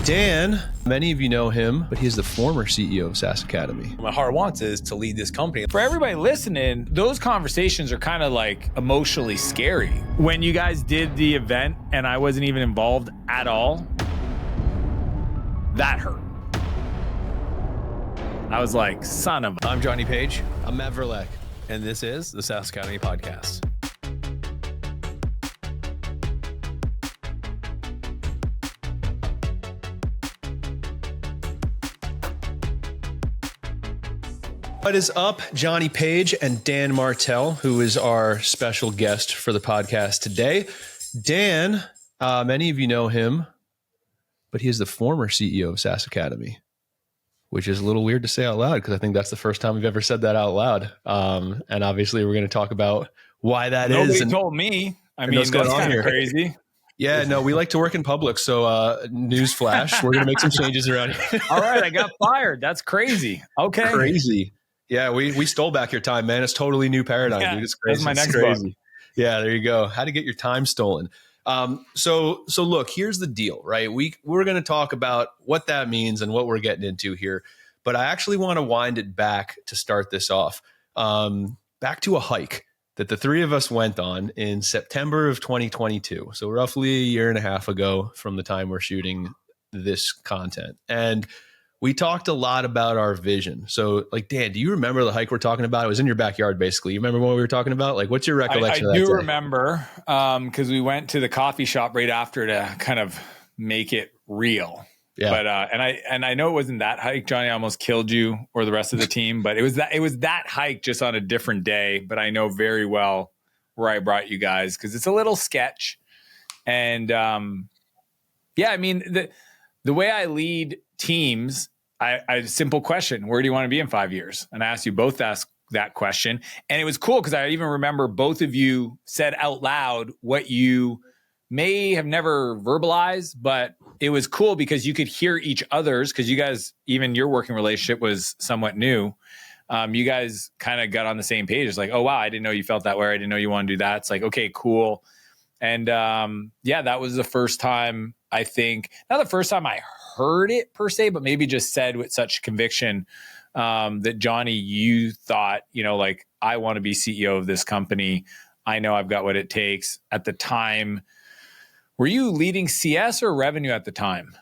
Dan, many of you know him, but he's the former CEO of SaaS Academy. My heart wants is to lead this company. For everybody listening, those conversations are kind of like emotionally scary. When you guys did the event and I wasn't even involved at all, that hurt. I was like, son of a... I'm Johnny Page, I'm Matt Verlaque. and this is the SaaS Academy Podcast. What is up, Johnny Page and Dan Martell, who is our special guest for the podcast today. Dan, many of you know him, but he is the former CEO of SaaS Academy, which is a little weird to say out loud because I think that's the first time we've ever said that out loud. And obviously we're going to talk about why that is. Nobody told me. I mean, that's kind of crazy. Yeah, no, we like to work in public. So newsflash, we're going to make some changes around here. All right, I got fired. That's crazy. Okay. Crazy. Yeah, we stole back your time, man. It's totally new paradigm, dude. It's crazy. That's my next crazy. book. Yeah, there you go. How to get your time stolen. So look, here's the deal, right? We're going to talk about what that means and what we're getting into here. But I actually want to wind it back to start this off. Back to a hike that the three of us went on in September of 2022. So roughly a year and a half ago from the time we're shooting this content. And we talked a lot about our vision. So like, Dan, do you remember the hike we're talking about? It was in your backyard, basically. You remember what we were talking about? Like, what's your recollection of that? I do remember because we went to the coffee shop right after to kind of make it real. Yeah. But and I know it wasn't that hike, Johnny. I almost killed you or the rest of the team, but it was that hike just on a different day. But I know very well where I brought you guys because it's a little sketch. And yeah, I mean the way I lead teams, I had a simple question: where do you want to be in 5 years? And I asked you both to ask that question, and it was cool because I even remember both of you said out loud what you may have never verbalized, but it was cool because you could hear each other's, because you guys, even your working relationship was somewhat new. You guys kind of got on the same page. It's like, oh, wow, I didn't know you felt that way. I didn't know you want to do that. It's like, okay, cool. And yeah, that was the first time, I think, not the first time I heard it per se, but maybe just said with such conviction that Johnny, you thought, like, I want to be CEO of this company. I know I've got what it takes. At the time, were you leading CS or revenue at the time?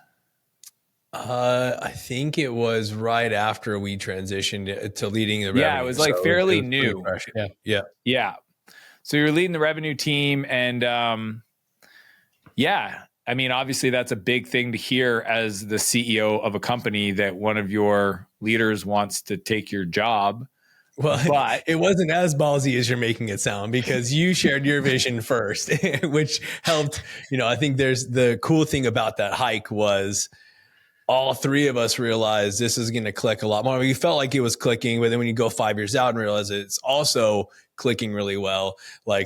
I think it was right after we transitioned to leading the revenue. Yeah, it was like fairly new. Yeah. So you're leading the revenue team, and yeah, I mean, obviously that's a big thing to hear as the CEO of a company, that one of your leaders wants to take your job. Well, but it wasn't as ballsy as you're making it sound, because you shared your vision first, which helped. I think there's the cool thing about that hike was all three of us realized this is going to click a lot more. We felt like it was clicking, but then when you go 5 years out and realize it's also clicking really well,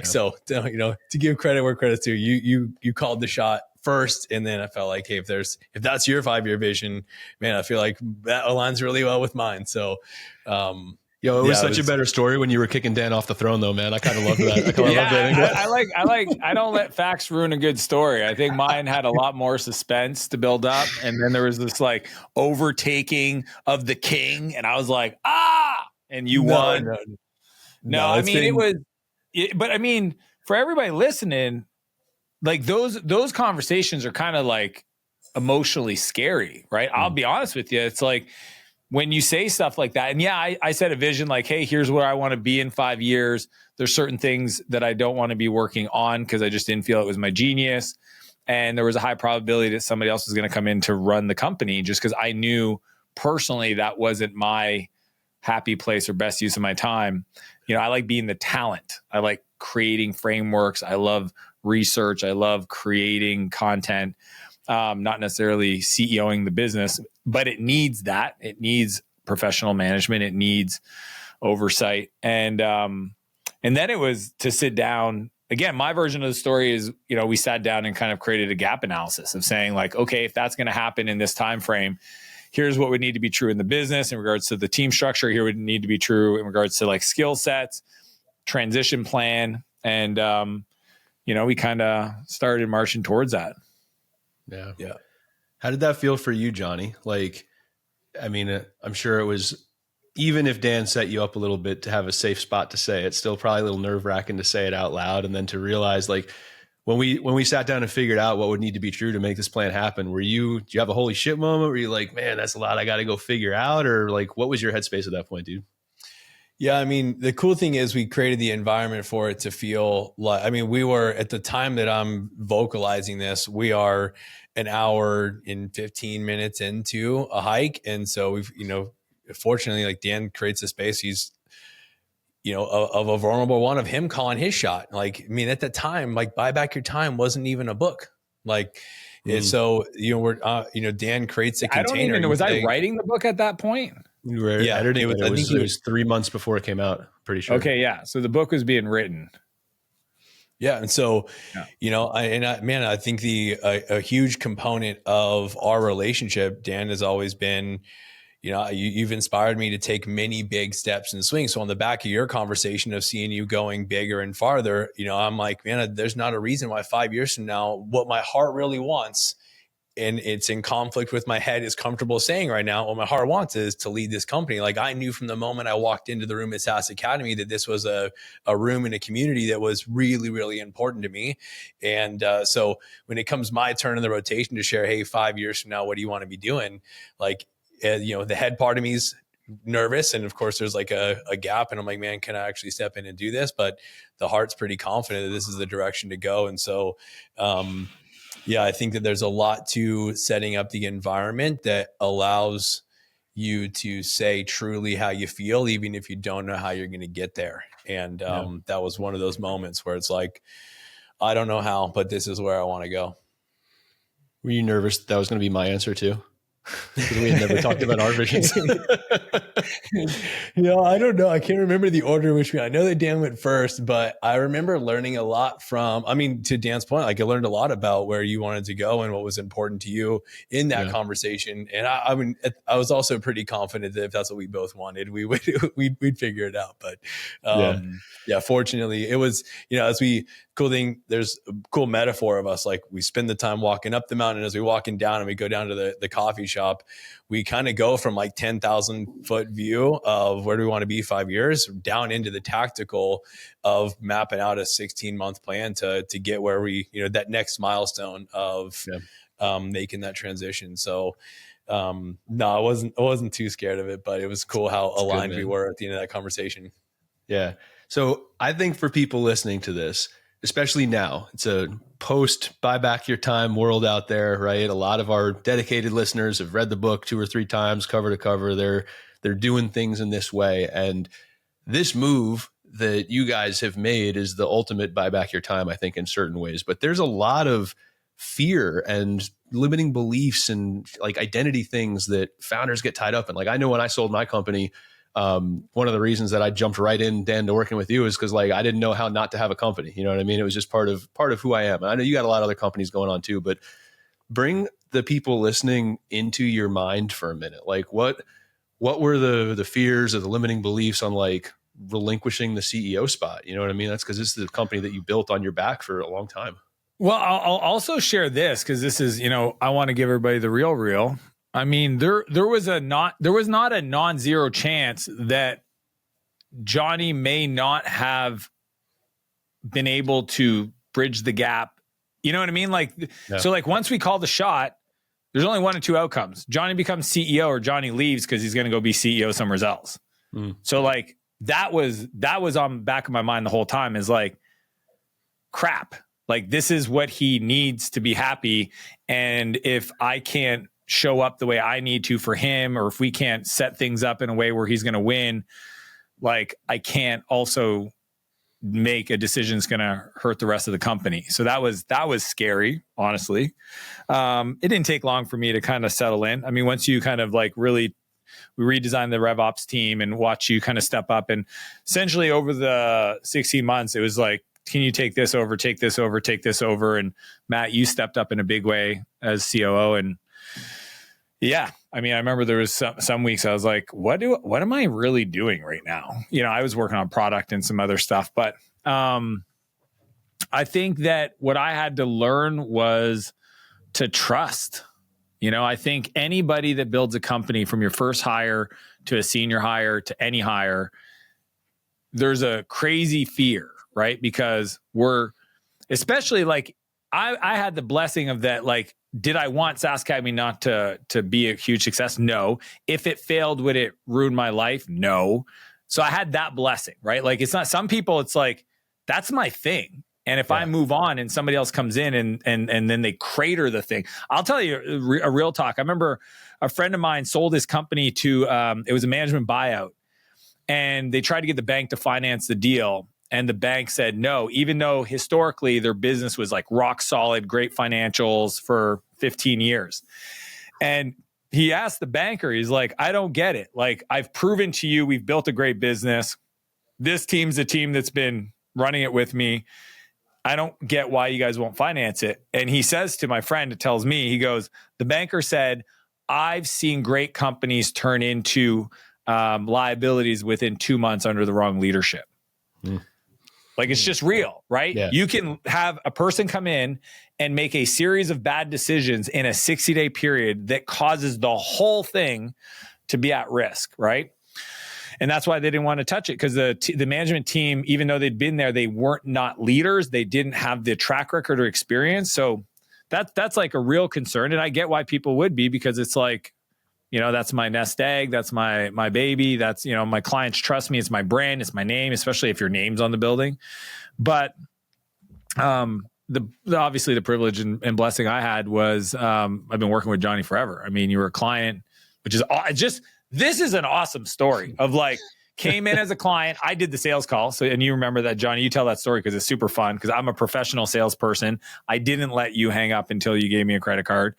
So, to give credit where credit's due, you called the shot first. And then I felt like, hey, if that's your 5-year vision, man, I feel like that aligns really well with mine. So, it was such a better story when you were kicking Dan off the throne, though, man. I kind of love that. I don't let facts ruin a good story. I think mine had a lot more suspense to build up, and then there was this like overtaking of the king, and I was like, and you won. No, I mean but I mean, for everybody listening, like those conversations are kind of like emotionally scary, right? I'll be honest with you. It's like, when you say stuff like that, and yeah, I said a vision like, hey, here's where I want to be in 5 years. There's certain things that I don't want to be working on because I just didn't feel it was my genius. And there was a high probability that somebody else was going to come in to run the company, just because I knew personally that wasn't my happy place or best use of my time. I like being the talent. I like creating frameworks. I love research. I love creating content. Not necessarily CEOing the business, but it needs that. It needs professional management. It needs oversight. And then it was to sit down. Again, my version of the story is, we sat down and kind of created a gap analysis of saying like, okay, if that's going to happen in this time frame, here's what would need to be true in the business in regards to the team structure. Here would need to be true in regards to like skill sets, transition plan. And, we kind of started marching towards that. Yeah. How did that feel for you, Johnny? Like, I mean, I'm sure it was, even if Dan set you up a little bit to have a safe spot to say it, still probably a little nerve wracking to say it out loud. And then to realize, like, when we sat down and figured out what would need to be true to make this plan happen, do you have a holy shit moment? Were you like, man, that's a lot I got to go figure out? Or like, what was your headspace at that point, dude? Yeah, I mean, the cool thing is we created the environment for it to feel like, I mean, we were at the time that I'm vocalizing this, we are an hour and 15 minutes into a hike. And so we've, fortunately, like Dan creates a space. He's, of a vulnerable one of him calling his shot. Like, I mean, at the time, like Buy Back Your Time wasn't even a book. Like, so, Dan creates a container. I don't even know. Was I writing the book at that point? You were editing it. It was 3 months before it came out. Pretty sure. Okay. Yeah. So the book was being written. Yeah. And so, I think a huge component of our relationship, Dan, has always been, you've inspired me to take many big steps and swings. So on the back of your conversation of seeing you going bigger and farther, I'm like, man, there's not a reason why 5 years from now, what my heart really wants, and it's in conflict with my head, is comfortable saying right now, what my heart wants is to lead this company. Like, I knew from the moment I walked into the room at SaaS Academy that this was a room in a community that was really, really important to me. And so when it comes my turn in the rotation to share, hey, 5 years from now, what do you want to be doing? Like, the head part of me is nervous. And of course there's like a gap, and I'm like, man, can I actually step in and do this? But the heart's pretty confident that this is the direction to go. And so, I think that there's a lot to setting up the environment that allows you to say truly how you feel, even if you don't know how you're going to get there. And that was one of those moments where it's like, I don't know how, but this is where I want to go. Were you nervous that was going to be my answer too? We had never talked about our visions. I don't know. I can't remember the order in which I know that Dan went first, but I remember learning a lot to Dan's point, like I learned a lot about where you wanted to go and what was important to you in that conversation. And I was also pretty confident that if that's what we both wanted, we'd figure it out. But fortunately it was, there's a cool metaphor of us. Like, we spend the time walking up the mountain, as we walking down and we go down to the coffee shop, we kind of go from like 10,000 foot view of where do we want to be 5 years down into the tactical of mapping out a 16-month plan to get where we, that next milestone of making that transition. So no, I wasn't too scared of it, but it was cool how aligned we were at the end of that conversation. Yeah. So I think for people listening to this, especially now, it's a post Buy Back Your Time world out there, right? A lot of our dedicated listeners have read the book 2 or 3 times, cover to cover. They're doing things in this way. And this move that you guys have made is the ultimate Buy Back Your Time, I think, in certain ways. But there's a lot of fear and limiting beliefs and like identity things that founders get tied up in. Like, I know when I sold my company, one of the reasons that I jumped right in, Dan, to working with you is because like I didn't know how not to have a company. You know what I mean? It was just part of who I am. And I know you got a lot of other companies going on too, but bring the people listening into your mind for a minute. Like, what were the fears or the limiting beliefs on like relinquishing the CEO spot? You know what I mean? That's because this is a company that you built on your back for a long time. Well, I'll also share this because this is, I want to give everybody the real. I mean, there was not a non-zero chance that Johnny may not have been able to bridge the gap. You know what I mean? Like, So like once we call the shot, there's only 1 or 2 outcomes. Johnny becomes CEO or Johnny leaves because he's going to go be CEO somewhere else. So like that was on the back of my mind the whole time, is like, crap. Like, this is what he needs to be happy. And if I can't show up the way I need to for him, or if we can't set things up in a way where he's going to win, like, I can't also make a decision that's going to hurt the rest of the company. So that was scary, honestly. It didn't take long for me to kind of settle in. I mean, once you kind of like really, we redesigned the RevOps team and watch you kind of step up, and essentially over the 16 months, it was like, can you take this over, take this over, take this over? And Matt, you stepped up in a big way as COO. And yeah, I mean, I remember there was some weeks I was like, what am I really doing right now? I was working on product and some other stuff, but I think that what I had to learn was to trust. You know, I think anybody that builds a company from your first hire to a senior hire to any hire, there's a crazy fear, right? Because especially like I had the blessing of that. Like, did I want SaaS Academy not to be a huge success? No. If it failed, would it ruin my life? No. So I had that blessing, right? Like, it's not, some people, it's like, that's my thing. And if I move on and somebody else comes in and then they crater the thing, I'll tell you a real talk. I remember a friend of mine sold his company to, it was a management buyout, and they tried to get the bank to finance the deal. And the bank said no, even though historically their business was like rock solid, great financials for 15 years. And he asked the banker, he's like, I don't get it. Like, I've proven to you, we've built a great business. This team's a team that's been running it with me. I don't get why you guys won't finance it. And he says to my friend, it tells me, he goes, the banker said, I've seen great companies turn into liabilities within 2 months under the wrong leadership. Like, it's just real, right? Yeah. You can have a person come in and make a series of bad decisions in a 60-day period that causes the whole thing to be at risk, right? And that's why they didn't want to touch it, because the management team, even though they'd been there, they weren't not leaders. They didn't have the track record or experience. So that's like a real concern. And I get why people would be, because it's like, you know, that's my nest egg. That's my baby. That's, you know, my clients trust me. It's my brand. It's my name, especially if your name's on the building. But obviously the privilege and blessing I had was I've been working with Johnny forever. I mean, you were a client, which is just, this is an awesome story of like, came in as a client. I did the sales call. So, and you remember that, Johnny, you tell that story because it's super fun, because I'm a professional salesperson. I didn't let you hang up until you gave me a credit card.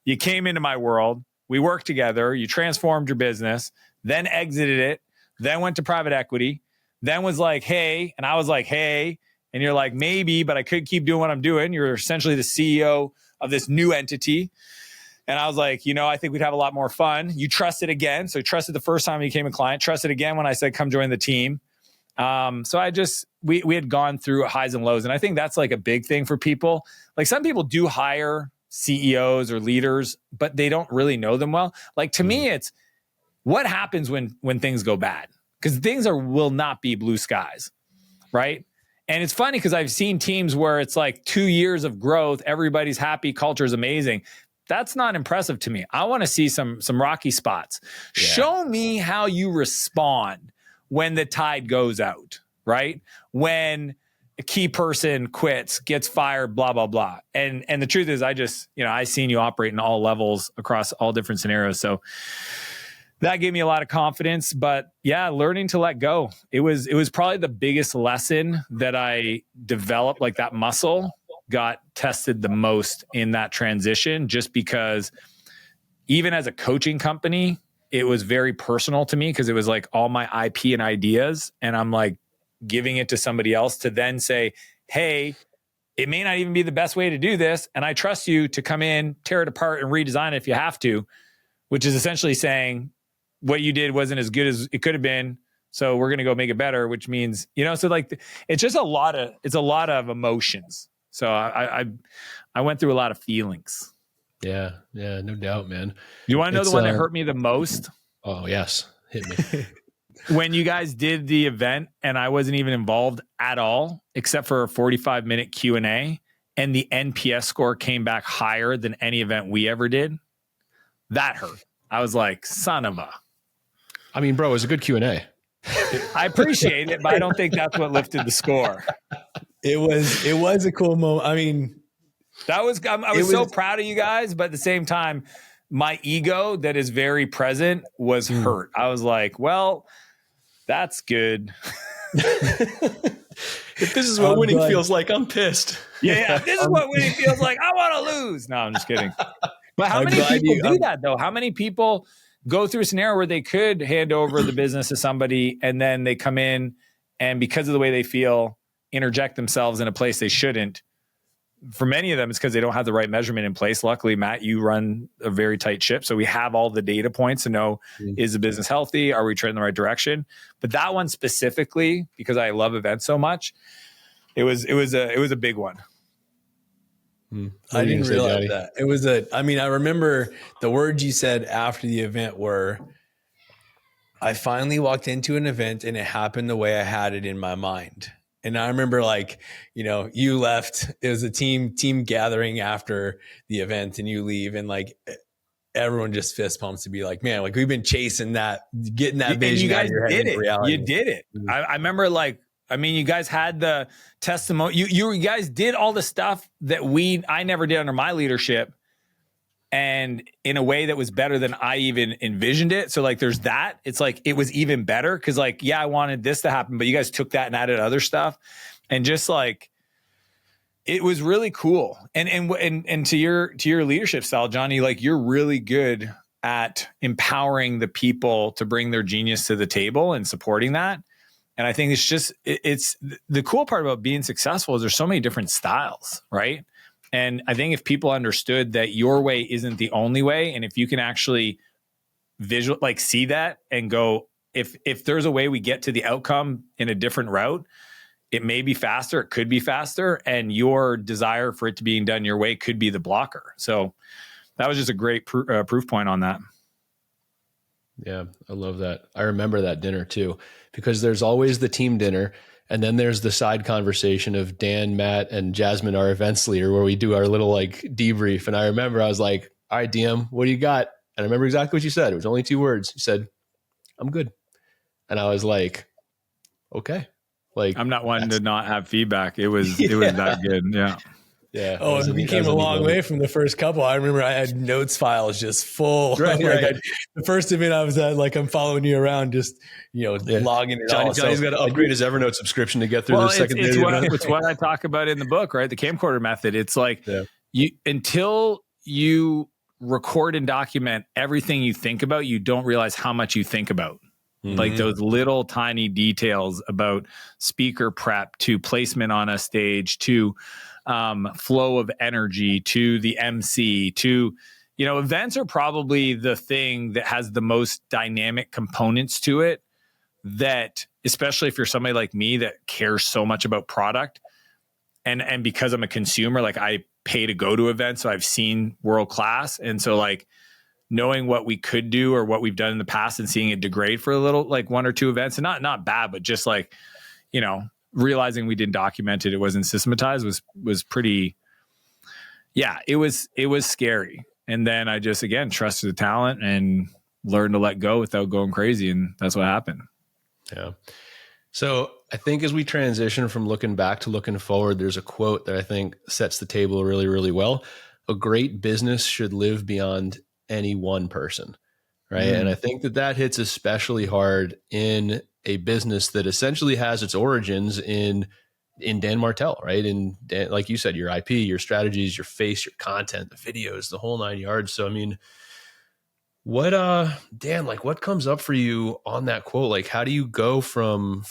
You came into my world. We worked together. You transformed your business, then exited it, then went to private equity, then was like, hey, and I was like, hey, and you're like, maybe, but I could keep doing what I'm doing. You're essentially the CEO of this new entity. And I was like, you know, I think we'd have a lot more fun. You trusted again. So you trusted the first time you became a client, trusted again when I said, come join the team. So we had gone through highs and lows. And I think that's like a big thing for people. Like, some people do hire CEOs or leaders, but they don't really know them well. Like, to me, it's what happens when things go bad, because things will not be blue skies, right? And it's funny because I've seen teams where it's like 2 years of growth, everybody's happy, culture is amazing. That's not impressive to me. I want to see some rocky spots. Yeah. Show me how you respond when the tide goes out, right? When a key person quits, gets fired, blah, blah, blah. And the truth is, I seen you operate in all levels across all different scenarios. So that gave me a lot of confidence. But yeah, learning to let go. It was probably the biggest lesson that I developed. Like, that muscle got tested the most in that transition, just because even as a coaching company, it was very personal to me, because it was like all my IP and ideas. And I'm like giving it to somebody else to then say, hey, it may not even be the best way to do this, and I trust you to come in, tear it apart, and redesign it if you have to, which is essentially saying what you did wasn't as good as it could have been. So we're going to go make it better, which means, you know, so like, it's just a lot of emotions. So I went through a lot of feelings. Yeah, no doubt, man. You want to know the one that hurt me the most? Oh, yes. Hit me. When you guys did the event and I wasn't even involved at all, except for a 45-minute Q&A, and the NPS score came back higher than any event we ever did, that hurt. I was like, son of a... I mean, bro, it was a good Q&A. I appreciate it, but I don't think that's what lifted the score. It was a cool moment. I mean, I was so proud of you guys, but at the same time, my ego that is very present was hurt. I was like, well, that's good. If this is what winning feels like, I'm pissed. Yeah. This is what winning feels like. I want to lose. No, I'm just kidding. But how many people do that though? How many people go through a scenario where they could hand over the business to somebody, and then they come in and because of the way they feel, interject themselves in a place they shouldn't? For many of them, it's because they don't have the right measurement in place. Luckily, Matt, you run a very tight ship. So we have all the data points to know, is the business healthy? Are we trending in the right direction? But that one specifically, because I love events so much, it was a big one. I didn't realize that. It was I remember the words you said after the event were, I finally walked into an event and it happened the way I had it in my mind. And I remember you left, it was a team gathering after the event and you leave and everyone just fist pumps to be like, man, we've been chasing that, getting that vision out of your head into reality. You did it. I remember you guys had the testimony. You guys did all the stuff that I never did under my leadership, and in a way that was better than I even envisioned it. So there's that. It's it was even better because I wanted this to happen, but you guys took that and added other stuff, and just it was really cool. And to your leadership style, Johnny, you're really good at empowering the people to bring their genius to the table and supporting that. And I think it's the cool part about being successful is there's so many different styles, right? And I think if people understood that your way isn't the only way, and if you can actually see that and go, if there's a way we get to the outcome in a different route, it may be faster, it could be faster, and your desire for it to being done your way could be the blocker. So that was just a great proof point on that. Yeah, I love that. I remember that dinner too, because there's always the team dinner. And then there's the side conversation of Dan, Matt, and Jasmine, our events leader, where we do our little debrief. And I remember I was like, all right, DM, what do you got? And I remember exactly what you said. It was only 2 words. You said, I'm good. And I was like, okay. I'm not one to not have feedback. It was that good. Yeah. Yeah. Oh, and we came a long way from the first couple. I remember I had notes files just full. Right. The first event I was at, I'm following you around, just logging it all. Johnny's got to upgrade his Evernote subscription to get through the second day. It's what I talk about in the book, right? The camcorder method. It's until you record and document everything you think about, you don't realize how much you think about. Mm-hmm. Those little tiny details about speaker prep to placement on a stage to flow of energy to the MC to, events are probably the thing that has the most dynamic components to it, that especially if you're somebody like me that cares so much about product and because I'm a consumer, I pay to go to events. So I've seen world class. And so knowing what we could do or what we've done in the past and seeing it degrade for a little, 1 or 2 events, and not bad, but just realizing we didn't document it, it wasn't systematized was pretty, it was scary. And then I just, again, trusted the talent and learned to let go without going crazy. And that's what happened. Yeah. So I think as we transition from looking back to looking forward, there's a quote that I think sets the table really, really well. A great business should live beyond any one person. Right. And I think that hits especially hard in a business that essentially has its origins in Dan Martell, right? And like you said, your IP, your strategies, your face, your content, the videos, the whole 9 yards. So, what, Dan, what comes up for you on that quote? How do you go from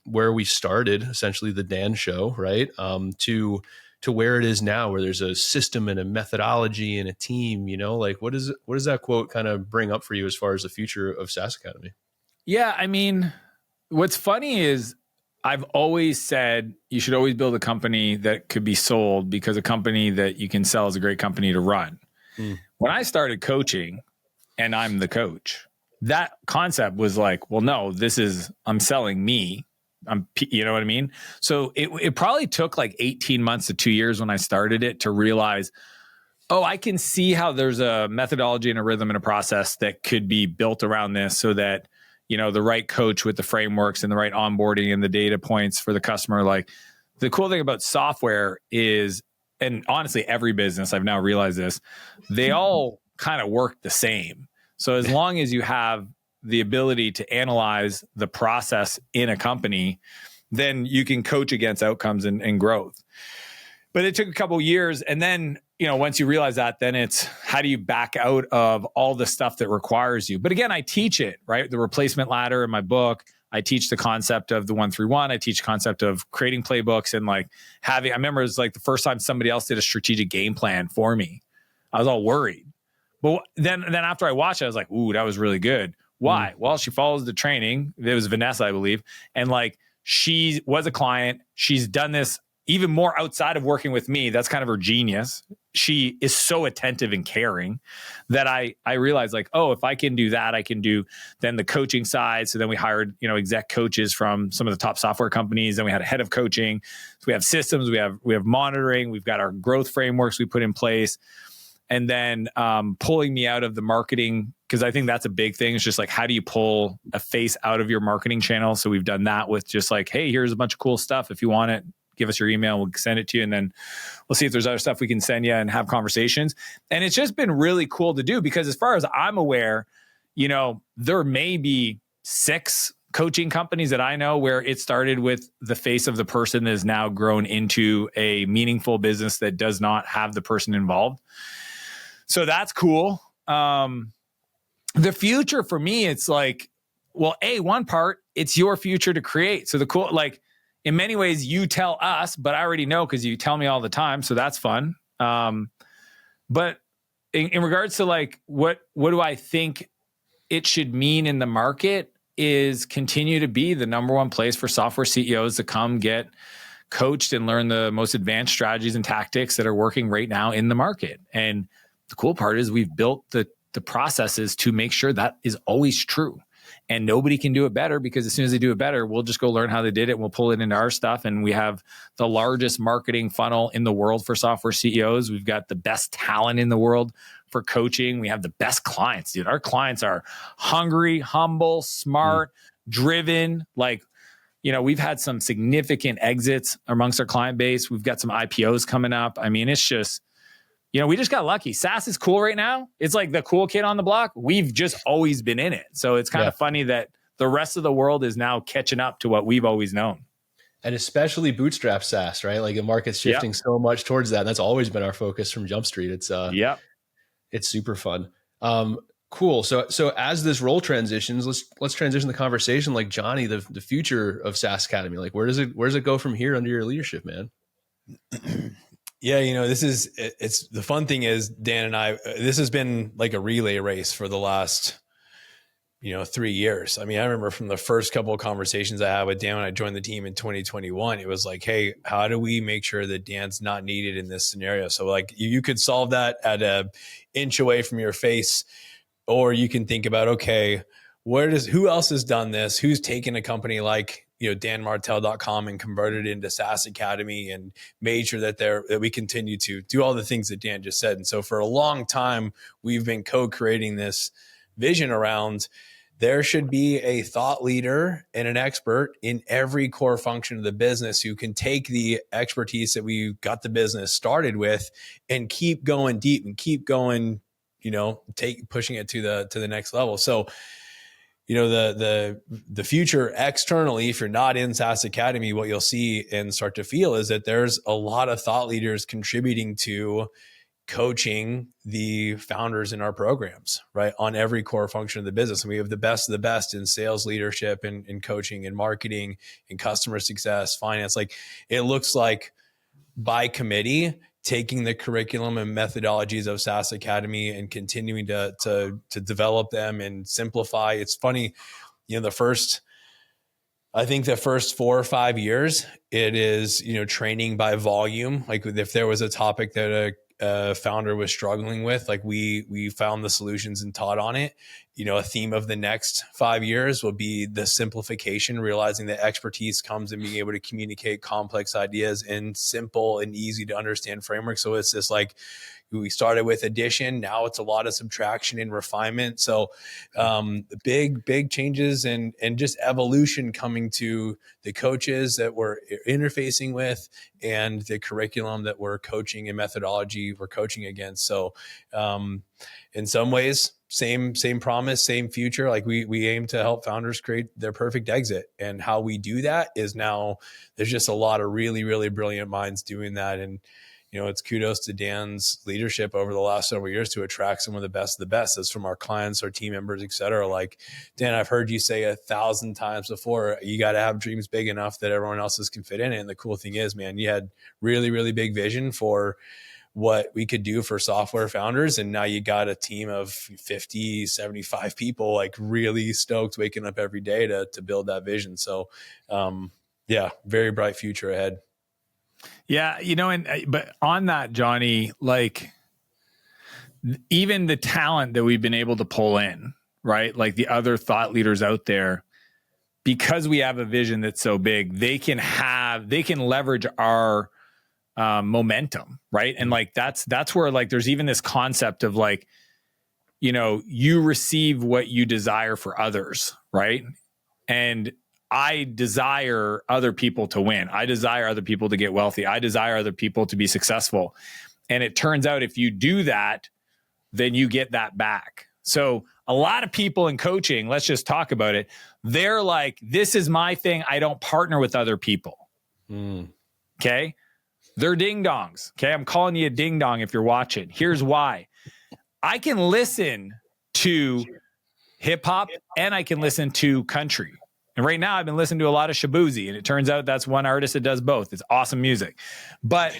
where we started, essentially the Dan show, right? To where it is now, where there's a system and a methodology and a team, what does that quote kind of bring up for you as far as the future of SaaS Academy? Yeah. What's funny is I've always said you should always build a company that could be sold, because a company that you can sell is a great company to run. When I started coaching and I'm the coach, that concept was well, no, I'm selling me. You know what I mean? So it probably took 18 months to 2 years when I started it to realize, I can see how there's a methodology and a rhythm and a process that could be built around this, so that, the right coach with the frameworks and the right onboarding and the data points for the customer. The cool thing about software is, and honestly, every business, I've now realized this, they all kind of work the same. So as long as you have the ability to analyze the process in a company, then you can coach against outcomes and growth. But it took a couple of years. And then, once you realize that, then it's how do you back out of all the stuff that requires you? But again, I teach it, right? The replacement ladder in my book. I teach the concept of the 1-3-1. I teach the concept of creating playbooks and I remember it was the first time somebody else did a strategic game plan for me. I was all worried. But then after I watched it, I was like, ooh, that was really good. Why? Well, she follows the training. It was Vanessa, I believe. And she was a client. She's done this even more outside of working with me, that's kind of her genius. She is so attentive and caring that I realized like, oh, if I can do that, I can do then the coaching side. So then we hired, exec coaches from some of the top software companies. Then we had a head of coaching. So we have systems, we have monitoring, we've got our growth frameworks we put in place. And then pulling me out of the marketing, because I think that's a big thing. It's just like, how do you pull a face out of your marketing channel? So we've done that with just like, hey, here's a bunch of cool stuff. If you want it, give us your email, we'll send it to you. And then we'll see if there's other stuff we can send you and have conversations. And it's just been really cool to do because as far as I'm aware, there may be 6 coaching companies that I know where it started with the face of the person that has now grown into a meaningful business that does not have the person involved. So that's cool. The future for me, it's like, well, one part, it's your future to create. So the cool, like, in many ways, you tell us, but I already know because you tell me all the time. So that's fun. But in regards to like, what do I think it should mean in the market is continue to be the number one place for software CEOs to come get coached and learn the most advanced strategies and tactics that are working right now in the market. And the cool part is we've built the processes to make sure that is always true. And nobody can do it better because as soon as they do it better, we'll just go learn how they did it and we'll pull it into our stuff. And we have the largest marketing funnel in the world for software CEOs. We've got the best talent in the world for coaching. We have the best clients, dude. Our clients are hungry, humble, smart, driven. Like, we've had some significant exits amongst our client base. We've got some IPOs coming up. I mean, it's just, we just got lucky. SaaS is cool right now. It's like the cool kid on the block. We've just always been in it. So it's kind of funny that the rest of the world is now catching up to what we've always known. And especially bootstrap SaaS, right? Like the market's shifting so much towards that. And that's always been our focus from Jump Street. It's it's super fun. Cool. So as this role transitions, let's transition the conversation. Like Johnny, the future of SaaS Academy. Like where does it go from here under your leadership, man? Yeah, it's the fun thing is Dan and I, this has been like a relay race for the last, 3 years. I mean, I remember from the first couple of conversations I had with Dan when I joined the team in 2021, it was like, hey, how do we make sure that Dan's not needed in this scenario? So like you could solve that at an inch away from your face, or you can think about, okay, who else has done this? Who's taken a company like, danmartell.com and converted it into SaaS Academy and made sure that we continue to do all the things that Dan just said. And so for a long time, we've been co-creating this vision around there should be a thought leader and an expert in every core function of the business who can take the expertise that we got the business started with and keep going deep and keep going, pushing it to the next level. So the future externally, if you're not in SaaS Academy, what you'll see and start to feel is that there's a lot of thought leaders contributing to coaching the founders in our programs, right? On every core function of the business. And we have the best of the best in sales leadership and coaching and marketing and customer success, finance. Like it looks like by committee, taking the curriculum and methodologies of SaaS Academy and continuing to develop them and simplify. It's funny, the first 4 or 5 years, it is, training by volume. Like if there was a topic that a founder was struggling with, like we found the solutions and taught on it. A theme of the next 5 years will be the simplification, realizing that expertise comes in being able to communicate complex ideas in simple and easy to understand frameworks. So it's just like we started with addition. Now it's a lot of subtraction and refinement. So big changes and just evolution coming to the coaches that we're interfacing with and the curriculum that we're coaching and methodology we're coaching against. So in some ways, same promise, same future. Like we aim to help founders create their perfect exit. And how we do that is now there's just a lot of really, really brilliant minds doing that. And it's kudos to Dan's leadership over the last several years to attract some of the best That's from our clients, our team members, et cetera. Like, Dan, I've heard you say 1,000 times before, you got to have dreams big enough that everyone else's can fit in it. And the cool thing is, man, you had really, really big vision for what we could do for software founders. And now you got a team of 50, 75 people, like really stoked waking up every day to build that vision. So, very bright future ahead. Yeah, but on that, Johnny, like even the talent that we've been able to pull in, right? Like the other thought leaders out there, because we have a vision that's so big, they can leverage our momentum, right? And like that's where like there's even this concept of like, you receive what you desire for others, right? And I desire other people to win. I desire other people to get wealthy. I desire other people to be successful. And it turns out if you do that, then you get that back. So a lot of people in coaching, let's just talk about it. They're like, this is my thing. I don't partner with other people. Okay. They're ding dongs. Okay. I'm calling you a ding dong if you're watching. Here's why. I can listen to hip hop and I can listen to country. And right now I've been listening to a lot of Shabuzi, and it turns out that's one artist that does both. It's awesome music. But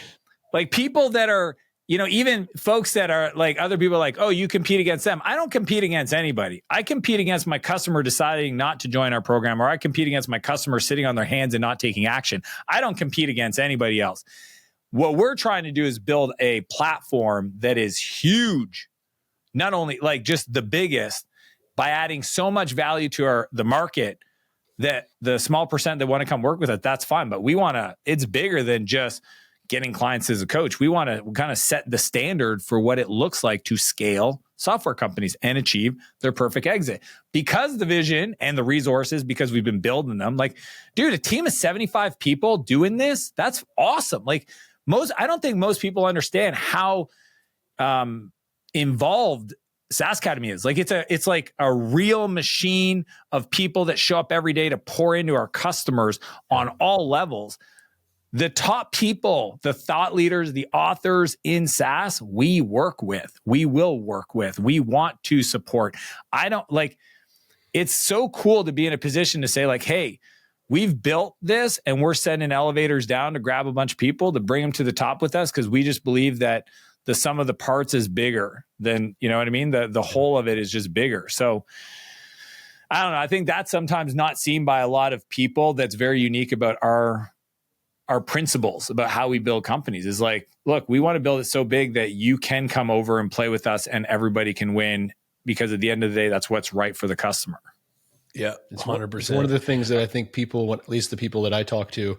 like people that are, even folks that are like other people are like, oh, you compete against them. I don't compete against anybody. I compete against my customer deciding not to join our program, or I compete against my customer sitting on their hands and not taking action. I don't compete against anybody else. What we're trying to do is build a platform that is huge, not only like just the biggest, by adding so much value to the market that the small percent that want to come work with it, that's fine. But it's bigger than just getting clients as a coach. We want to kind of set the standard for what it looks like to scale software companies and achieve their perfect exit. Because the vision and the resources, because we've been building them, like, dude, a team of 75 people doing this, that's awesome. Like I don't think most people understand how involved SaaS Academy is. Like it's like a real machine of people that show up every day to pour into our customers on all levels. The top people, the thought leaders, the authors in SaaS, we work with, we will work with, we want to support. It's so cool to be in a position to say like, hey, we've built this and we're sending elevators down to grab a bunch of people to bring them to the top with us, because we just believe that the sum of the parts is bigger than, you know what I mean? The whole of it is just bigger. So I don't know. I think that's sometimes not seen by a lot of people. That's very unique about our principles about how we build companies is like, look, we want to build it so big that you can come over and play with us and everybody can win, because at the end of the day, that's what's right for the customer. Yeah, it's 100%. It's one of the things that I think people, at least the people that I talk to,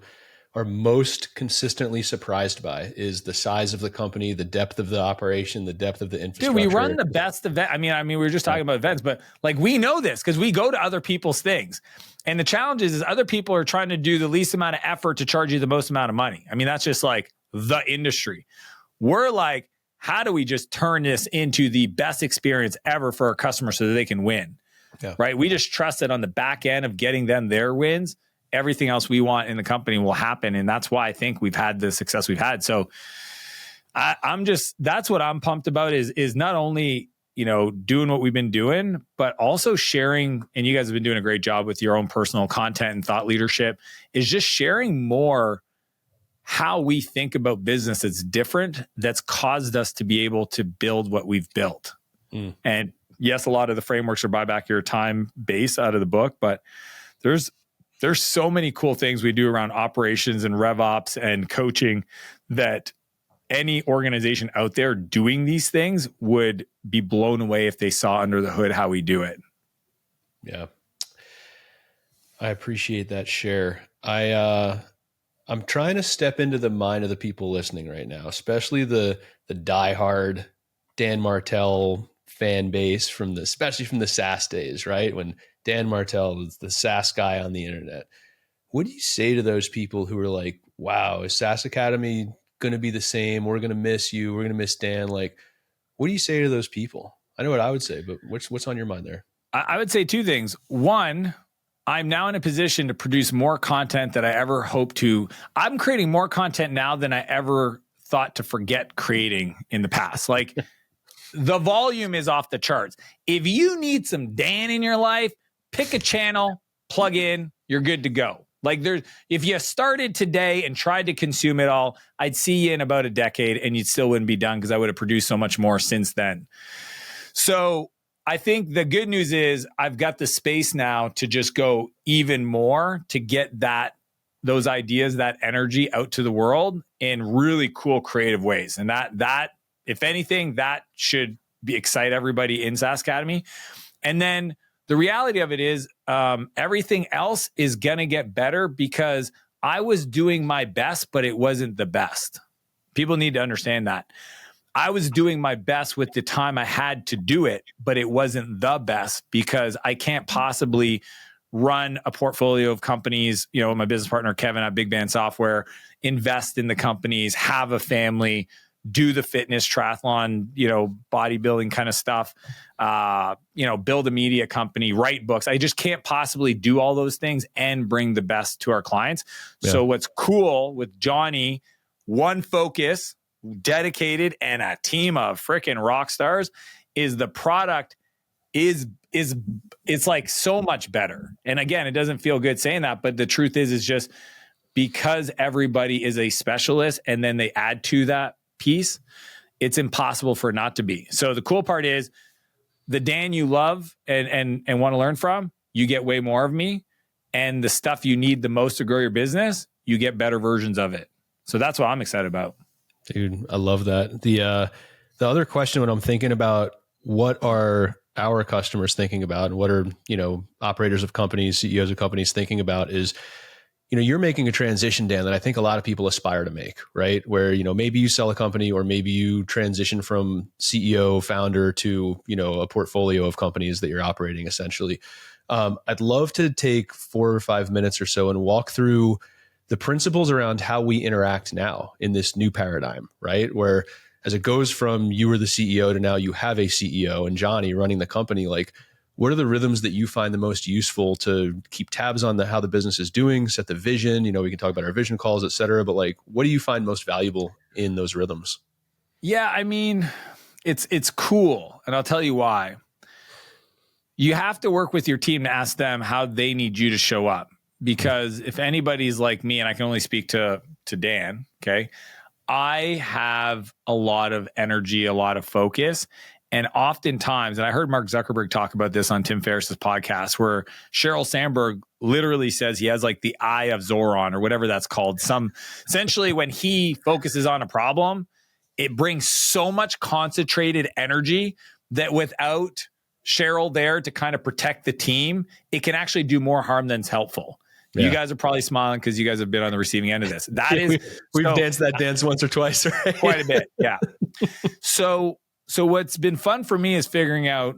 are most consistently surprised by is the size of the company, the depth of the operation, the depth of the infrastructure. Dude, we run the best event. I mean, we were just talking about events, but like we know this because we go to other people's things. And the challenge is other people are trying to do the least amount of effort to charge you the most amount of money. I mean, that's just like the industry. We're like, how do we just turn this into the best experience ever for our customers so that they can win? Yeah. Right? We just trust that on the back end of getting them their wins, everything else we want in the company will happen. And that's why I think we've had the success we've had. So that's what I'm pumped about is not only, doing what we've been doing, but also sharing. And you guys have been doing a great job with your own personal content and thought leadership, is just sharing more how we think about business that's different, that's caused us to be able to build what we've built. And yes, a lot of the frameworks are buy back your time base out of the book, but there's so many cool things we do around operations and RevOps and coaching that any organization out there doing these things would be blown away if they saw under the hood how we do it. Yeah. I appreciate that share. I'm trying to step into the mind of the people listening right now, especially the diehard Dan Martell fan base especially from the SaaS days, right? When Dan Martell was the SaaS guy on the internet. What do you say to those people who are like, wow, is SaaS Academy going to be the same? We're going to miss you. We're going to miss Dan. Like, what do you say to those people? I know what I would say, but what's on your mind there? I would say two things. One, I'm now in a position to produce more content than I ever hoped to. I'm creating more content now than I ever thought to forget creating in the past. Like the volume is off the charts. If you need some Dan in your life, pick a channel, plug in, you're good to go. Like if you started today and tried to consume it all, I'd see you in about a decade and you still wouldn't be done because I would have produced so much more since then. So I think the good news is I've got the space now to just go even more to get those ideas, that energy out to the world in really cool, creative ways. And that, if anything, that should excite everybody in SaaS Academy. And then the reality of it is everything else is going to get better because I was doing my best, but it wasn't the best. People need to understand that. I was doing my best with the time I had to do it, but it wasn't the best because I can't possibly run a portfolio of companies, my business partner, Kevin at Big Band Software, invest in the companies, have a family, do the fitness, triathlon, bodybuilding kind of stuff, build a media company, write books. I just can't possibly do all those things and bring the best to our clients. Yeah. So what's cool with Johnny, one focus, dedicated, and a team of freaking rock stars is the product it's like so much better. And again, it doesn't feel good saying that, but the truth is just because everybody is a specialist and then they add to that piece, it's impossible for it not to be. So the cool part is the Dan you love and want to learn from, you get way more of me. And the stuff you need the most to grow your business, you get better versions of it. So that's what I'm excited about. Dude, I love that. The other question when I'm thinking about what are our customers thinking about and what are, operators of companies, CEOs of companies thinking about is, you're making a transition, Dan, that I think a lot of people aspire to make, right? Where, maybe you sell a company or maybe you transition from CEO, founder to, a portfolio of companies that you're operating essentially. I'd love to take 4 or 5 minutes or so and walk through the principles around how we interact now in this new paradigm, right? Where as it goes from you were the CEO to now you have a CEO and Johnny running the company, like what are the rhythms that you find the most useful to keep tabs on how the business is doing, set the vision, we can talk about our vision calls, et cetera, but like, what do you find most valuable in those rhythms? Yeah, I mean, it's cool. And I'll tell you why. You have to work with your team to ask them how they need you to show up. Because if anybody's like me, and I can only speak to Dan, okay, I have a lot of energy, a lot of focus. And oftentimes, and I heard Mark Zuckerberg talk about this on Tim Ferriss's podcast, where Sheryl Sandberg literally says he has like the eye of Zoran or whatever that's called. Essentially, when he focuses on a problem, it brings so much concentrated energy that without Sheryl there to kind of protect the team, it can actually do more harm than it's helpful. Yeah. You guys are probably smiling because you guys have been on the receiving end of this. We've danced that dance once or twice, right? Quite a bit, yeah. So what's been fun for me is figuring out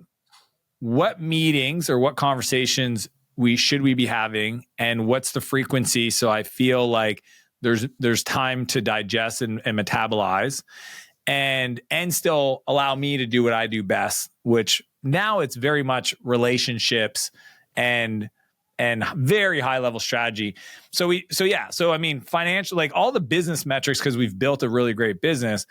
what meetings or what conversations we should be having and what's the frequency. So I feel like there's time to digest and metabolize and still allow me to do what I do best, which now it's very much relationships and very high level strategy. So I mean, financial, like all the business metrics, because we've built a really great business.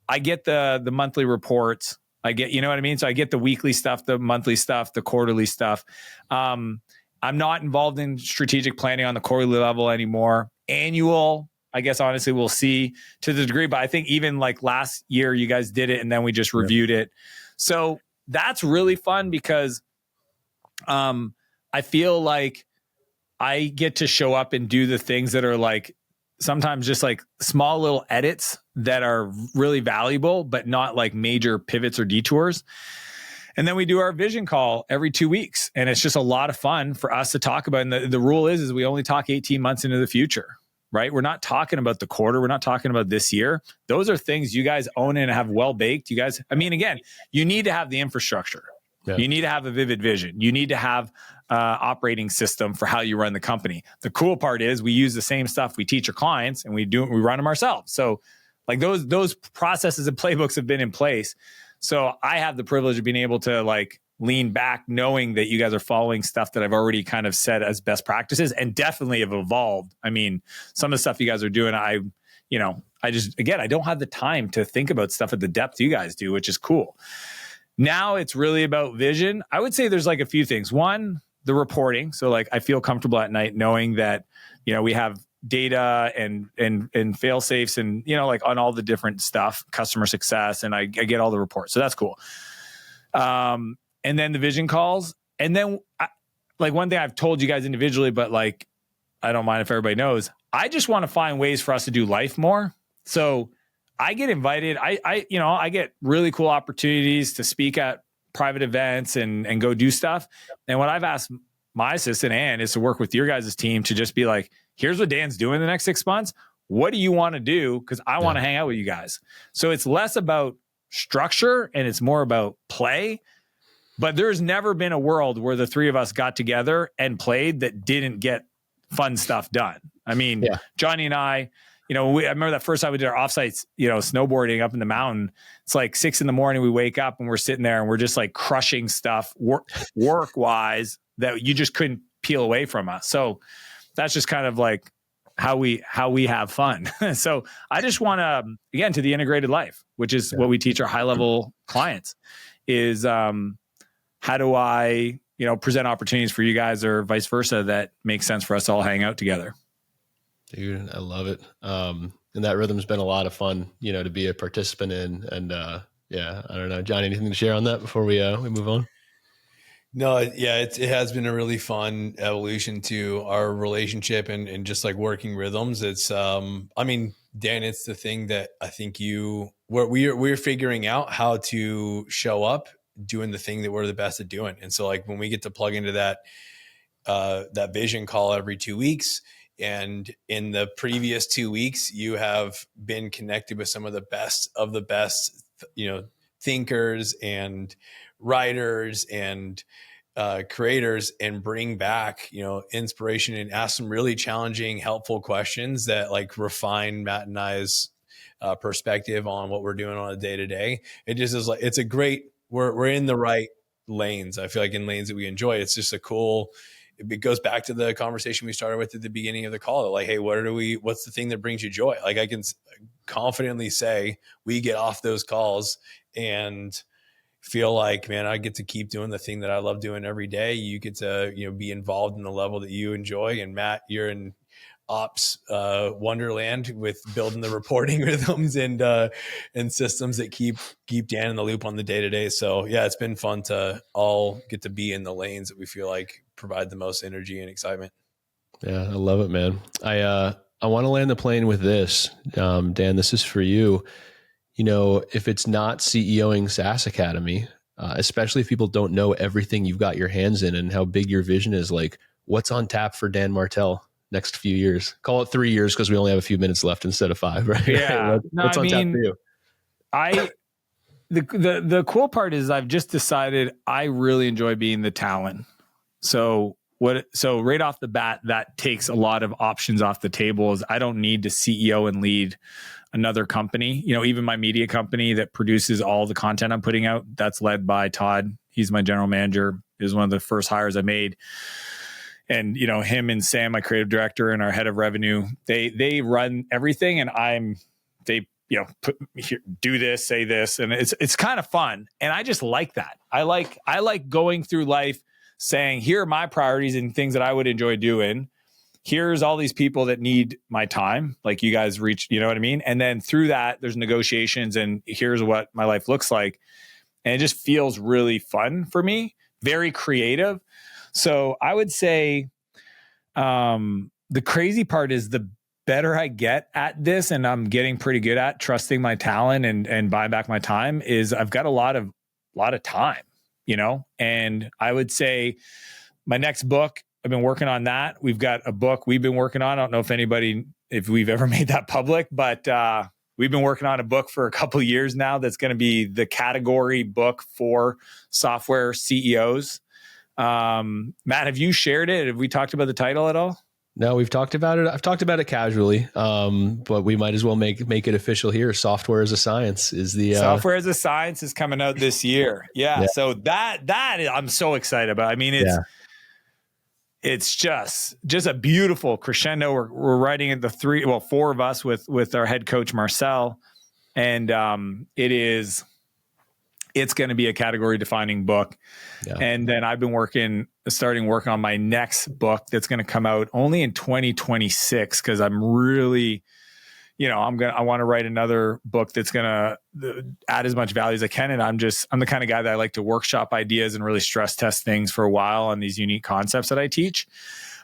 I get the monthly reports. I get, you know what I mean? So I get the weekly stuff, the monthly stuff, the quarterly stuff. I'm not involved in strategic planning on the quarterly level anymore. Annual, I guess, honestly, we'll see to the degree, but I think even like last year you guys did it and then we just reviewed it. So that's really fun because, I feel like I get to show up and do the things that are like sometimes just like small little edits that are really valuable, but not like major pivots or detours. And then we do our vision call every 2 weeks. And it's just a lot of fun for us to talk about. And the rule is we only talk 18 months into the future, right? We're not talking about the quarter. We're not talking about this year. Those are things you guys own and have well baked. You guys, I mean, again, you need to have the infrastructure. Yeah. You need to have a vivid vision. You need to have operating system for how you run the company. The cool part is we use the same stuff we teach our clients and we run them ourselves. So like those processes and playbooks have been in place. So I have the privilege of being able to like lean back knowing that you guys are following stuff that I've already kind of set as best practices and definitely have evolved. I mean, some of the stuff you guys are doing, I don't have the time to think about stuff at the depth you guys do, which is cool. Now it's really about vision. I would say there's like a few things. One, the reporting. So like I feel comfortable at night knowing that, we have data and fail safes and, like on all the different stuff, customer success, and I get all the reports. So that's cool. And then the vision calls. And then like one thing I've told you guys individually, but like I don't mind if everybody knows, I just want to find ways for us to do life more. So I get invited. I get really cool opportunities to speak at private events and go do stuff. And what I've asked my assistant, Ann, is to work with your guys' team to just be like, here's what Dan's doing the next 6 months. What do you want to do? Because I want to hang out with you guys. So it's less about structure and it's more about play. But there's never been a world where the three of us got together and played that didn't get fun stuff done. I mean, Johnny and I, I remember that first time we did our offsites, snowboarding up in the mountain. It's like 6 a.m. we wake up and we're sitting there and we're just like crushing stuff work wise that you just couldn't peel away from us. So that's just kind of like how we have fun. So I just want to, again, to the integrated life, which is what we teach our high level clients is, how do I, present opportunities for you guys or vice versa that makes sense for us to all hang out together? Dude, I love it. And that rhythm's been a lot of fun, to be a participant in. And I don't know, Johnny, anything to share on that before we move on? No, it has been a really fun evolution to our relationship and just like working rhythms. It's, Dan, it's the thing that I think we're figuring out how to show up doing the thing that we're the best at doing. And so like when we get to plug into that vision call every 2 weeks, and in the previous 2 weeks, you have been connected with some of the best, thinkers and writers and creators, and bring back, inspiration and ask some really challenging, helpful questions that like refine Matt and I's perspective on what we're doing on a day to day. It just is like, it's a great, we're in the right lanes. I feel like in lanes that we enjoy. It's just it goes back to the conversation we started with at the beginning of the call. Like, hey, what's the thing that brings you joy? Like I can confidently say we get off those calls and feel like, man, I get to keep doing the thing that I love doing every day. You get to, be involved in the level that you enjoy. And Matt, you're in ops wonderland with building the reporting rhythms and systems that keep Dan in the loop on the day to day. So yeah, it's been fun to all get to be in the lanes that we feel like provide the most energy and excitement. Yeah, I love it, man. I want to land the plane with this, Dan. This is for you. If it's not CEOing SaaS Academy, especially if people don't know everything you've got your hands in and how big your vision is, like what's on tap for Dan Martell next few years? Call it 3 years because we only have a few minutes left instead of 5, right? Yeah. What's on tap for you? The cool part is I've just decided I really enjoy being the talent. So right off the bat, that takes a lot of options off the table. Is I don't need to CEO and lead another company. Even my media company that produces all the content I'm putting out, that's led by Todd. He's my general manager. He was one of the first hires I made. And, him and Sam, my creative director and our head of revenue, they run everything. And do this, say this. And it's kind of fun. And I just like that. I like going through life saying, here are my priorities and things that I would enjoy doing. Here's all these people that need my time. Like you guys reach, you know what I mean? And then through that, there's negotiations and here's what my life looks like. And it just feels really fun for me, very creative. So I would say the crazy part is the better I get at this, and I'm getting pretty good at trusting my talent and buying back my time, is I've got a lot of time, and I would say my next book, I've been working on that. We've got a book we've been working on. I don't know if we've ever made that public, but we've been working on a book for a couple of years now that's going to be the category book for software CEOs. Matt, have you shared it? Have we talked about the title at all? No, we've talked about it. I've talked about it casually, but we might as well make it official here. Software as a Science is the Software as a Science is coming out this year. Yeah. So that I'm so excited about. I mean, it's just a beautiful crescendo. We're writing it 4 of us with our head coach Marcel, and it's going to be a category defining book. Yeah. And then I've been starting working on my next book that's going to come out only in 2026. Cause I'm really, I want to write another book that's going to add as much value as I can. And I'm the kind of guy that I like to workshop ideas and really stress test things for a while on these unique concepts that I teach.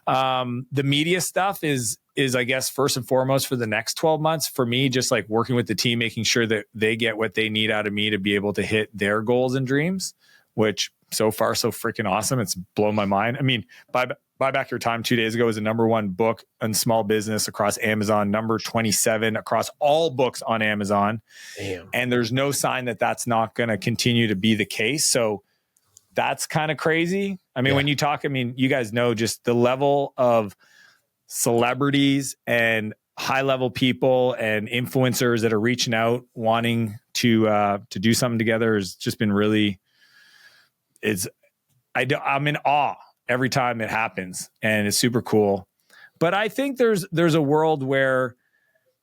The media stuff is I guess first and foremost for the next 12 months for me, just like working with the team, making sure that they get what they need out of me to be able to hit their goals and dreams, which so far so freaking awesome. It's blown my mind. I mean, Buy Back Your Time 2 days ago was the #1 book on small business across Amazon, number 27 across all books on Amazon. Damn. And there's no sign that that's not going to continue to be the case. So that's kind of crazy. I mean, when you talk, I mean, you guys know just the level of celebrities and high level people and influencers that are reaching out, wanting to do something together has just been really, I'm in awe every time it happens, and it's super cool. But I think there's a world where,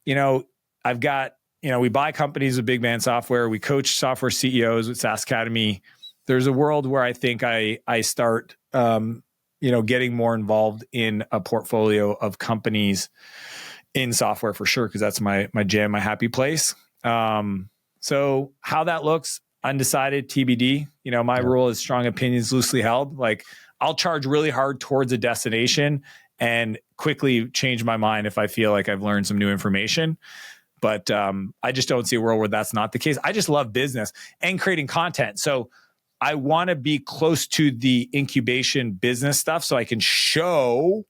I've got, we buy companies with big man software. We coach software CEOs with SaaS Academy. There's a world where I think I start, getting more involved in a portfolio of companies in software for sure, because that's my jam, my happy place. So how that looks, undecided, TBD. My rule is strong opinions loosely held. Like, I'll charge really hard towards a destination and quickly change my mind if I feel like I've learned some new information. But I just don't see a world where that's not the case. I just love business and creating content. So I want to be close to the incubation business stuff so I can show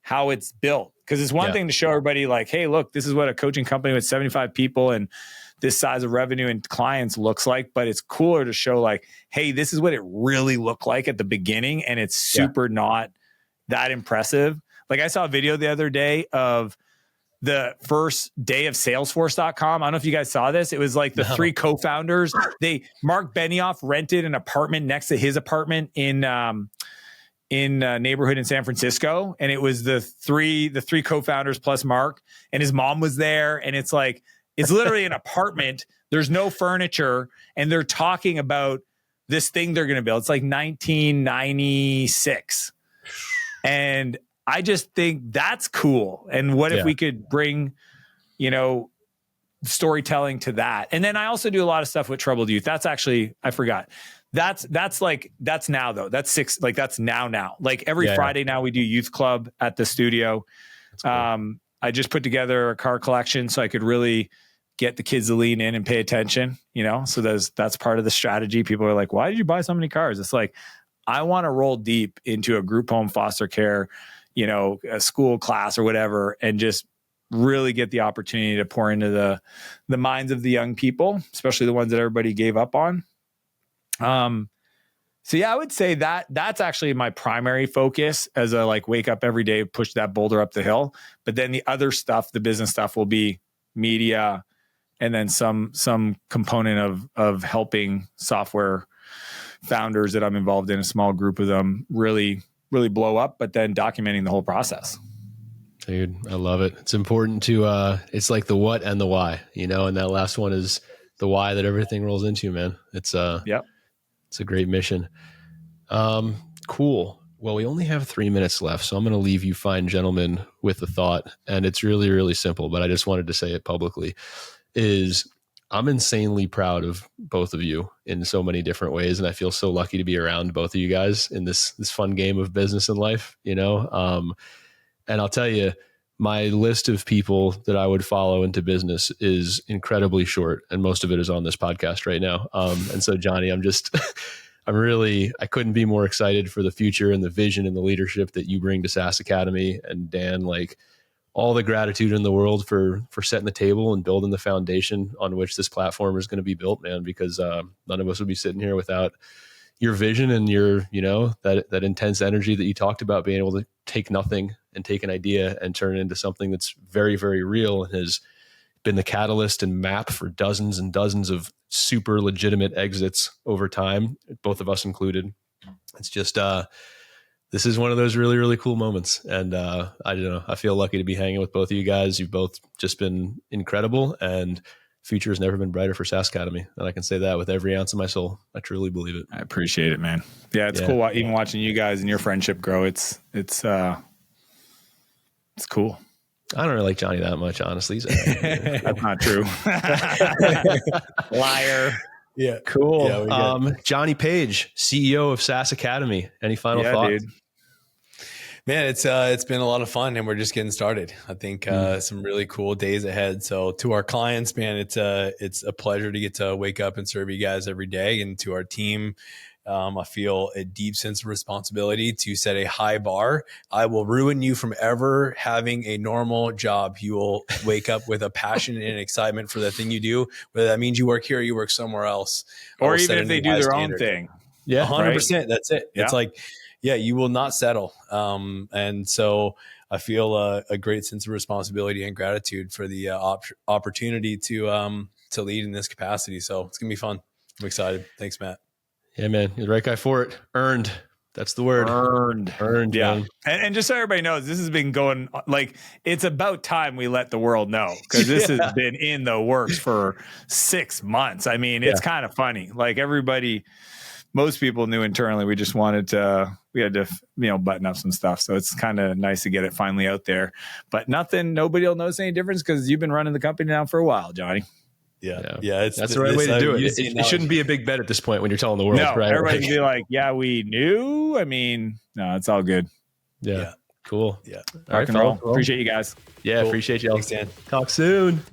how it's built. Because it's one thing to show everybody like, hey, look, this is what a coaching company with 75 people and this size of revenue and clients looks like. But it's cooler to show like, hey, this is what it really looked like at the beginning. And it's super not that impressive. Like, I saw a video the other day of the first day of Salesforce.com. I don't know if you guys saw this. It was like the three co-founders. Mark Benioff rented an apartment next to his apartment in a neighborhood in San Francisco. And it was the three co-founders plus Mark, and his mom was there. And it's like, it's literally an apartment. There's no furniture. And they're talking about this thing they're going to build. It's like 1996. And I just think that's cool. And what if we could bring, storytelling to that? And then I also do a lot of stuff with troubled youth. That's actually, I forgot. That's now though. That's now. Like every Friday now we do youth club at the studio. Cool. I just put together a car collection so I could really get the kids to lean in and pay attention, so that's part of the strategy. People are like, why did you buy so many cars? It's like, I want to roll deep into a group home, foster care, a school class or whatever, and just really get the opportunity to pour into the minds of the young people, especially the ones that everybody gave up on. So yeah, I would say that's actually my primary focus as I wake up every day, push that boulder up the hill. But then the other stuff, the business stuff, will be media, and then some component of helping software founders that I'm involved in, a small group of them, really blow up, but then documenting the whole process. Dude, I love it. It's important to, it's like the what and the why, and that last one is the why that everything rolls into, man. It's it's a great mission. Cool. Well, we only have 3 minutes left, so I'm going to leave you fine gentlemen with a thought, and it's really, really simple, but I just wanted to say it publicly, is I'm insanely proud of both of you in so many different ways. And I feel so lucky to be around both of you guys in this fun game of business and life, and I'll tell you, my list of people that I would follow into business is incredibly short, and most of it is on this podcast right now. And so Johnny, I couldn't be more excited for the future and the vision and the leadership that you bring to SaaS Academy. And Dan, all the gratitude in the world for setting the table and building the foundation on which this platform is going to be built, man, because none of us would be sitting here without your vision and your, that intense energy that you talked about, being able to take nothing and take an idea and turn it into something that's very, very real and has been the catalyst and map for dozens and dozens of super legitimate exits over time, both of us included. It's just, this is one of those really, really cool moments. And I don't know, I feel lucky to be hanging with both of you guys. You've both just been incredible, and future has never been brighter for SaaS Academy. And I can say that with every ounce of my soul. I truly believe it. I appreciate it, man. Yeah, it's cool even watching you guys and your friendship grow. It's cool. I don't really like Johnny that much, honestly. That's not true. Liar. Yeah. Cool. Yeah, Johnny Page, CEO of SaaS Academy. Any final thoughts? Dude. Man, it's been a lot of fun, and we're just getting started. I think some really cool days ahead. So to our clients, man, it's a pleasure to get to wake up and serve you guys every day. And to our team, I feel a deep sense of responsibility to set a high bar. I will ruin you from ever having a normal job. You will wake up with a passion and excitement for the thing you do, whether that means you work here or you work somewhere else. Or even if they do their own thing. Yeah, 100%. Right? That's it. Yeah. It's like, yeah, you will not settle. And so I feel a great sense of responsibility and gratitude for the opportunity to lead in this capacity. So it's gonna be fun. I'm excited. Thanks, Matt. Yeah, man, you're the right guy for it. Earned. That's the word. Earned. Yeah. And just so everybody knows, this has been going like, it's about time we let the world know, because this has been in the works for 6 months. I mean, it's kind of funny. Like most people knew internally, we just wanted to, we had to, button up some stuff. So it's kind of nice to get it finally out there, but nobody will notice any difference because you've been running the company now for a while, Johnny. Yeah. That's the right way to do it. It shouldn't be a big bet at this point when you're telling the world. No, right? Everybody can be like, yeah, we knew. I mean, no, it's all good. Yeah. Cool. Yeah. Rock and roll. Appreciate you guys. Yeah. Cool. Appreciate you all. Thanks, Dan. Talk soon.